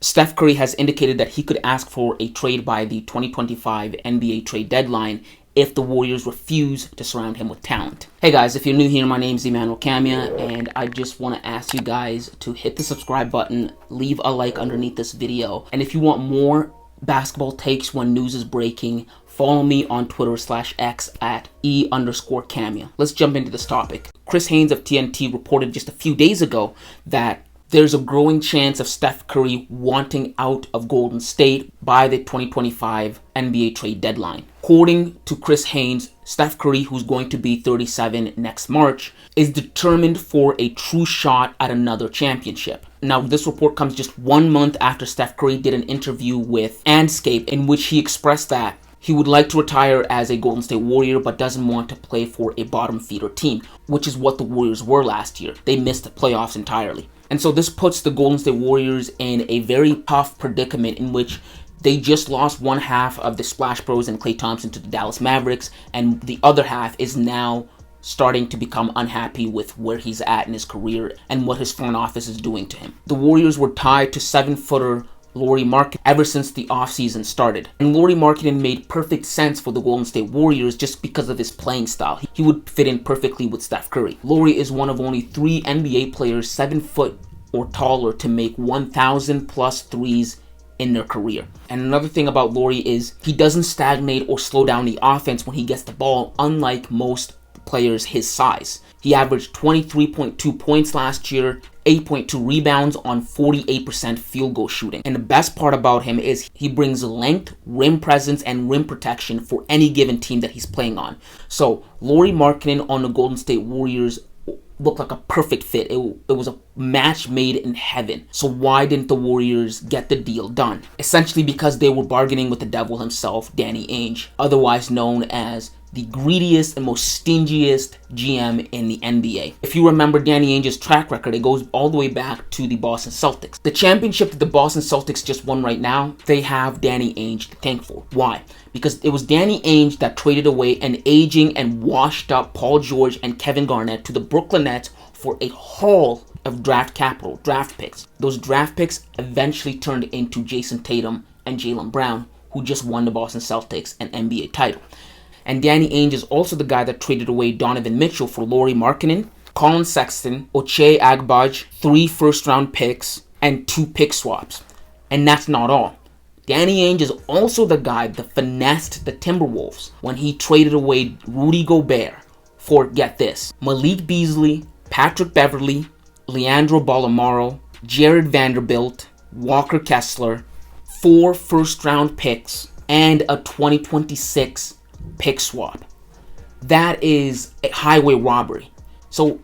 Steph Curry has indicated that he could ask for a trade by the 2025 NBA trade deadline if the Warriors refuse to surround him with talent. Hey guys, if you're new here, my name is Emmanuel Camia, and I just want to ask you guys to hit the subscribe button, leave a like underneath this video, and if you want more basketball takes when news is breaking, follow me on Twitter/X at @E_Camia. Let's jump into this topic. Chris Haynes of TNT reported just a few days ago that there's a growing chance of Steph Curry wanting out of Golden State by the 2025 NBA trade deadline. According to Chris Haynes, Steph Curry, who's going to be 37 next March, is determined for a true shot at another championship. Now, this report comes just 1 month after Steph Curry did an interview with Andscape in which he expressed that he would like to retire as a Golden State Warrior but doesn't want to play for a bottom feeder team, which is what the Warriors were last year. They missed the playoffs entirely. And so this puts the Golden State Warriors in a very tough predicament in which they just lost one half of the Splash Bros and Klay Thompson to the Dallas Mavericks, and the other half is now starting to become unhappy with where he's at in his career and what his front office is doing to him. The Warriors were tied to 7-footer Lauri Markkanen ever since the offseason started. And Lauri Markkanen made perfect sense for the Golden State Warriors just because of his playing style. He would fit in perfectly with Steph Curry. Lauri is one of only 3 NBA players 7 foot or taller to make 1,000 plus threes in their career. And another thing about Lauri is he doesn't stagnate or slow down the offense when he gets the ball, unlike most players his size. He averaged 23.2 points last year, 8.2 rebounds on 48% field goal shooting. And the best part about him is he brings length, rim presence, and rim protection for any given team that he's playing on. So Lauri Markkanen on the Golden State Warriors looked like a perfect fit. It was a match made in heaven. So why didn't the Warriors get the deal done? Essentially because they were bargaining with the devil himself, Danny Ainge, otherwise known as the greediest and most stingiest GM in the NBA. If you remember Danny Ainge's track record, it goes all the way back to the Boston Celtics. The championship that the Boston Celtics just won right now, they have Danny Ainge to thank for. Why? Because it was Danny Ainge that traded away an aging and washed up Paul George and Kevin Garnett to the Brooklyn Nets for a haul of draft capital, draft picks. Those draft picks eventually turned into Jason Tatum and Jaylen Brown, who just won the Boston Celtics an NBA title. And Danny Ainge is also the guy that traded away Donovan Mitchell for Lauri Markkanen, Colin Sexton, Ochai Agbaji, 3 first-round picks, and 2 pick swaps. And that's not all. Danny Ainge is also the guy that finessed the Timberwolves when he traded away Rudy Gobert for, get this, Malik Beasley, Patrick Beverley, Leandro Bolmaro, Jared Vanderbilt, Walker Kessler, 4 first-round picks, and a 2026 pick swap. That is a highway robbery. So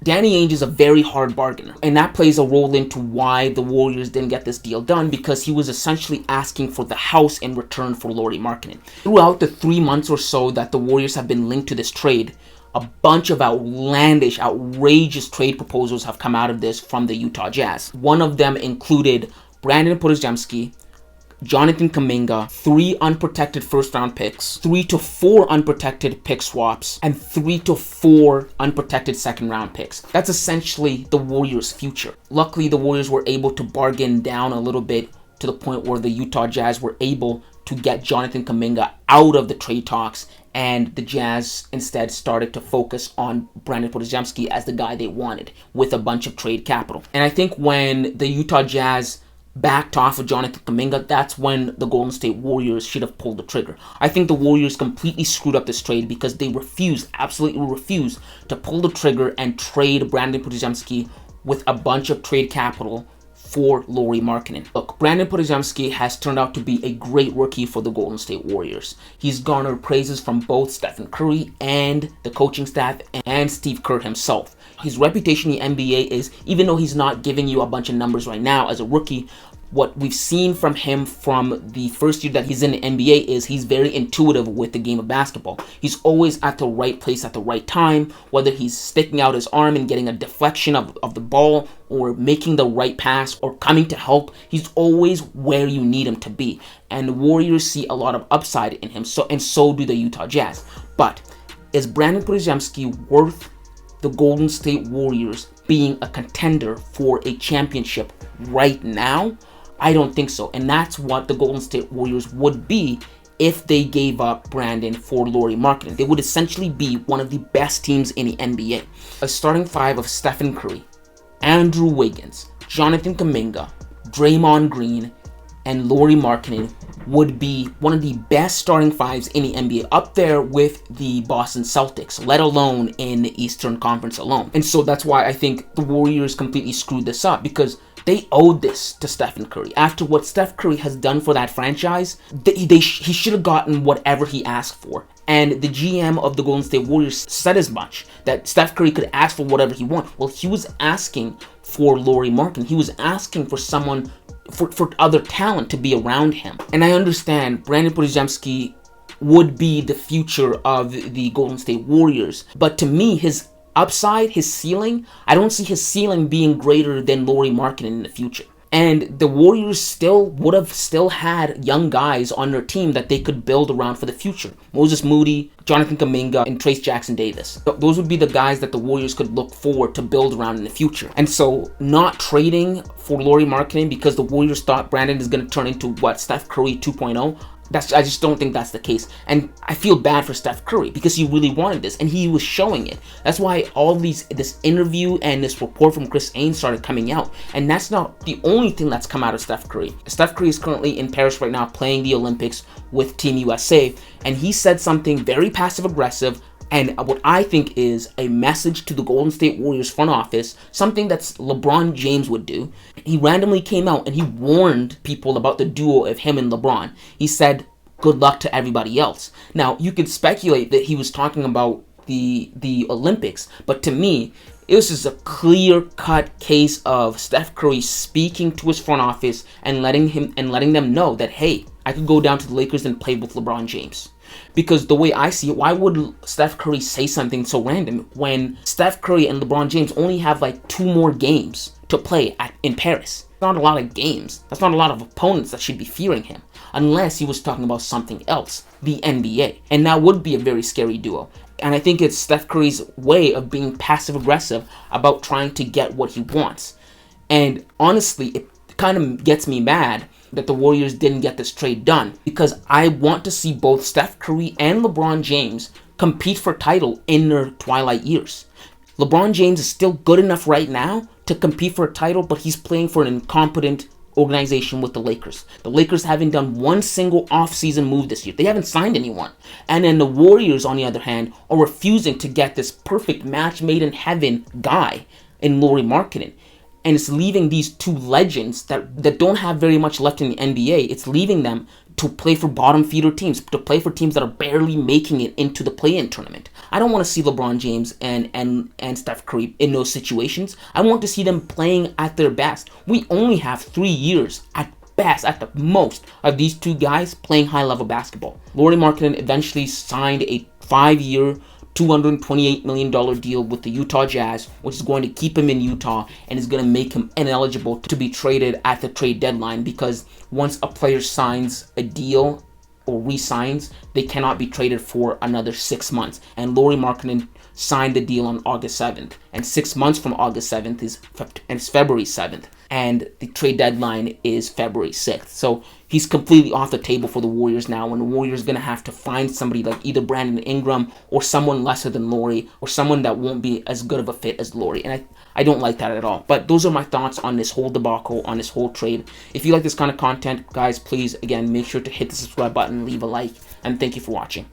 Danny Ainge is a very hard bargainer, and that plays a role into why the Warriors didn't get this deal done, because he was essentially asking for the house in return for Lauri Markkanen. Throughout the 3 months or so that the Warriors have been linked to this trade, a bunch of outlandish, outrageous trade proposals have come out of this from the Utah Jazz. One of them included Brandin Podziemski, Jonathan Kuminga, 3 unprotected first-round picks, 3 to 4 unprotected pick swaps, and 3 to 4 unprotected second-round picks. That's essentially the Warriors' future. Luckily, the Warriors were able to bargain down a little bit to the point where the Utah Jazz were able to get Jonathan Kuminga out of the trade talks, and the Jazz instead started to focus on Brandin Podziemski as the guy they wanted with a bunch of trade capital. And I think when the Utah Jazz backed off of Jonathan Kuminga, that's when the Golden State Warriors should have pulled the trigger. I think the Warriors completely screwed up this trade because they absolutely refused to pull the trigger and trade Brandin Podziemski with a bunch of trade capital for Lauri Markkanen. Look, Brandin Podziemski has turned out to be a great rookie for the Golden State Warriors. He's garnered praises from both Steph Curry and the coaching staff and Steve Kerr himself. His reputation in the NBA is, even though he's not giving you a bunch of numbers right now as a rookie, what we've seen from him from the first year that he's in the NBA is he's very intuitive with the game of basketball. He's always at the right place at the right time, whether he's sticking out his arm and getting a deflection of the ball, or making the right pass, or coming to help. He's always where you need him to be. And the Warriors see a lot of upside in him, so do the Utah Jazz. But is Brandin Podziemski worth the Golden State Warriors being a contender for a championship right now? I don't think so. And that's what the Golden State Warriors would be if they gave up Brandin for Lauri Markkanen. They would essentially be one of the best teams in the NBA. A starting five of Stephen Curry, Andrew Wiggins, Jonathan Kuminga, Draymond Green, and Lauri Markkanen would be one of the best starting fives in the NBA, up there with the Boston Celtics, let alone in the Eastern Conference alone. And so that's why I think the Warriors completely screwed this up, because they owed this to Stephen Curry. After what Steph Curry has done for that franchise, he should have gotten whatever he asked for. And the GM of the Golden State Warriors said as much, that Steph Curry could ask for whatever he wanted. Well, he was asking for Lauri Markkanen. He was asking for someone, for other talent to be around him. And I understand Brandin Podziemski would be the future of the Golden State Warriors. But to me, his upside, his ceiling, I don't see his ceiling being greater than Lauri Markkanen in the future. And the Warriors would have had young guys on their team that they could build around for the future. Moses Moody, Jonathan Kuminga, and Trace Jackson Davis. Those would be the guys that the Warriors could look forward to build around in the future. And so not trading for Lauri Markkanen because the Warriors thought Brandin is going to turn into Steph Curry 2.0. I just don't think that's the case. And I feel bad for Steph Curry because he really wanted this and he was showing it. That's why this interview and this report from Chris Ainge started coming out. And that's not the only thing that's come out of Steph Curry. Steph Curry is currently in Paris right now playing the Olympics with Team USA. And he said something very passive aggressive, and what I think is a message to the Golden State Warriors front office, something that LeBron James would do. He randomly came out and he warned people about the duo of him and LeBron. He said, good luck to everybody else. Now, you could speculate that he was talking about the Olympics, but to me, it was just a clear-cut case of Steph Curry speaking to his front office and letting them know that, hey, I could go down to the Lakers and play with LeBron James. Because the way I see it, why would Steph Curry say something so random when Steph Curry and LeBron James only have like 2 more games to play in Paris? That's not a lot of games. That's not a lot of opponents that should be fearing him. Unless he was talking about something else, the NBA. And that would be a very scary duo. And I think it's Steph Curry's way of being passive-aggressive about trying to get what he wants. And honestly, it kind of gets me mad that the Warriors didn't get this trade done, because I want to see both Steph Curry and LeBron James compete for title in their twilight years. LeBron James is still good enough right now to compete for a title, but he's playing for an incompetent organization with the Lakers. The Lakers haven't done one single off-season move this year. They haven't signed anyone. And then the Warriors, on the other hand, are refusing to get this perfect match made in heaven guy in Lauri Markkanen. And it's leaving these two legends that don't have very much left in the NBA. It's leaving them to play for bottom feeder teams, to play for teams that are barely making it into the play-in tournament. I don't want to see LeBron James and Steph Curry in those situations. I want to see them playing at their best. We only have 3 years at best, at the most, of these two guys playing high-level basketball. Lauri Markkanen eventually signed a 5-year, $228 million deal with the Utah Jazz, which is going to keep him in Utah and is going to make him ineligible to be traded at the trade deadline, because once a player signs a deal or re-signs, they cannot be traded for another 6 months. And Lauri Markkanen signed the deal on August 7th. And 6 months from August 7th is February 7th. And the trade deadline is February 6th. So he's completely off the table for the Warriors now, and the Warriors are going to have to find somebody like either Brandon Ingram or someone lesser than Lauri, or someone that won't be as good of a fit as Lauri. And I don't like that at all. But those are my thoughts on this whole debacle, on this whole trade. If you like this kind of content, guys, please, again, make sure to hit the subscribe button, leave a like, and thank you for watching.